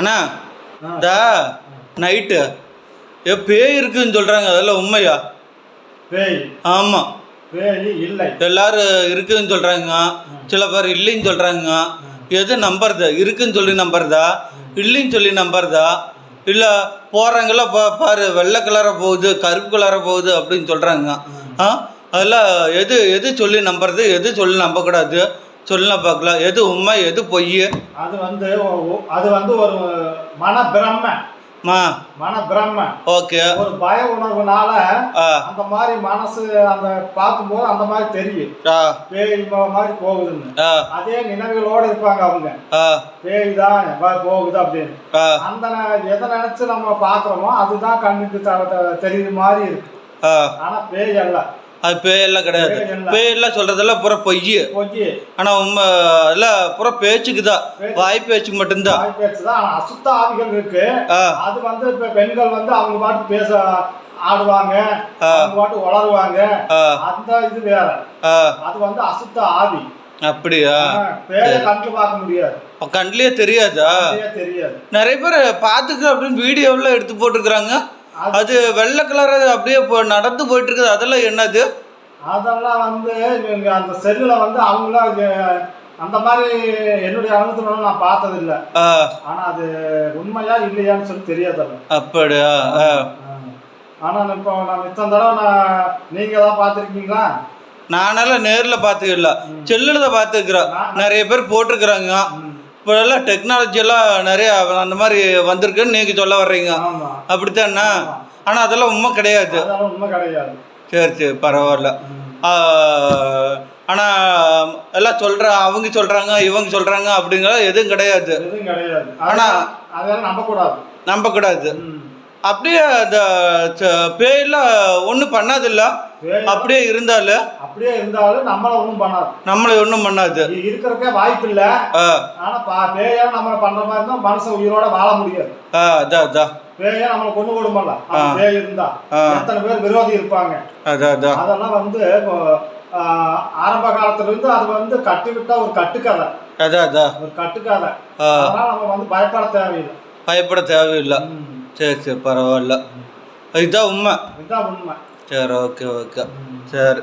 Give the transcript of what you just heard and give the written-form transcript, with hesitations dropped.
அண்ணா இந்த நைட்டு பேய் இருக்குன்னு சொல்கிறாங்க, அதெல்லாம் உண்மையா? பேய்? ஆமாம், பேய் இல்லை. எல்லாரும் இருக்குதுன்னு சொல்கிறாங்க, சில பேர் இல்லைன்னு சொல்கிறாங்க. எது நம்புறது? இருக்குன்னு சொல்லி நம்புறதா, இல்லைன்னு சொல்லி நம்புறதா? இல்லை போகிறாங்கல்ல பாரு, வெள்ளை கலராக போகுது, கருப்பு கலராக போகுது அப்படின்னு சொல்கிறாங்க. அதெல்லாம் எது எது சொல்லி நம்புறது, எது சொல்லி நம்பக்கூடாது? சொல்லலாம் பார்க்கலாம். எது உண்மை, எது பொய்? அது வந்து ஒரு மனப்பிரம. ஓகே. ஒரு பய உணர்வுனால அந்த மாதிரி மனசு அந்த பார்க்கும்போது அந்த மாதிரி தெரியும் பேய் மாதிரி போகுதுன்னு. அதே நினைவுகளோட இருப்பாங்க அவங்க, பேய் தான் போகுது அப்படின்னு. அந்த எதை நினைச்சு நம்ம பாக்குறோமோ அதுதான் கண்ணுக்கு தெரியுது மாதிரி இருக்கு. ஆனா பேய் அல்ல, அது பேயெல்லாம் கிடையாது. பேயெல்லாம் சொல்றதெல்லாம் பூரா பொய். ஆனா உண்மை எல்லாம் பூரா பேச்சுக்குதான், வாய் பேச்சுக்கு மட்டும்தான். வாய் பேச்சுதான். ஆனா அசுத்த ஆவிகள் இருக்கு. அது வந்து இப்ப பெண்கள் வந்து அவங்க பாட்டு பேச ஆடுவாங்க, அவங்க பாட்டு வளருவாங்க, அந்த இது வேற. அது வந்து அசுத்த ஆவி. அப்படியா? பேய கண்ணுல பார்க்க முடியாது, கண்ணுலயே தெரியாதா? தெரியாது. நிறைய பேர் பாத்துக்க அப்படின்னு வீடியோவில் எடுத்து போட்டுருக்குறாங்க. அது வெள்ளை கலர் அப்படியே நடந்து போயிட்டு இருக்குது, அதெல்லாம் என்னது? அதெல்லாம் வந்து அந்த செல்லுல வந்து அவங்கள அந்த மாதிரி என்னுடைய அனுபவத்துல நான் பார்த்தது இல்லை. ஆனா அது உண்மையா இல்லையான்னு சொல்லி தெரியாது. அப்படியா? ஆனா இப்போ நான் இத்தனை தடவை நீங்க தான் பார்த்துருக்கீங்களா? நானெல்லாம் நேரில் பார்த்துக்கல, செல்லுல தான் பார்த்துக்கிறேன். நிறைய பேர் போட்டிருக்கிறாங்க. இப்போ எல்லாம் டெக்னாலஜி எல்லாம் நிறைய அந்த மாதிரி வந்திருக்குன்னு நீங்க சொல்ல வர்றீங்க, அப்படித்தானே? ஆனால் அதெல்லாம் உண்மை கிடையாது. சரி சரி, பரவாயில்ல. ஆனால் எல்லாம் அவங்க சொல்கிறாங்க, இவங்க சொல்கிறாங்க அப்படிங்கிற எதுவும் கிடையாது. ஆனால் அதெல்லாம் நம்பக்கூடாது. அப்படியே அந்த பேயெல்லாம் ஒன்றும் பண்ணாதில்ல, அப்படியே இருந்தாலும் நம்மளை ஒன்றும் பண்ணாது. இருக்கிறதுக்கே வாய்ப்பு இல்லை. ஆனா பேயா நம்மளை பண்ற மாதிரி இருந்தா மனுஷன் உயிரோட வாழ முடியாது. அதான் பேயா நம்மளை கொண்டு விடுமல்ல. பேய் இருந்தா எத்தனை பேர் விரோதி இருப்பாங்க. அதெல்லாம் வந்து ஆரம்ப காலத்துல இருந்து அது வந்து கட்டிவிட்டா ஒரு கட்டுக்கதை. ஒரு கட்டுக்கதை. அதனால நம்ம வந்து பயப்பட தேவையில்லை. சரி சரி, பரவாயில்ல. இதுதான் உண்மை. இதுதான் உண்மை. சரி, ஓகே ஓகே, சரி.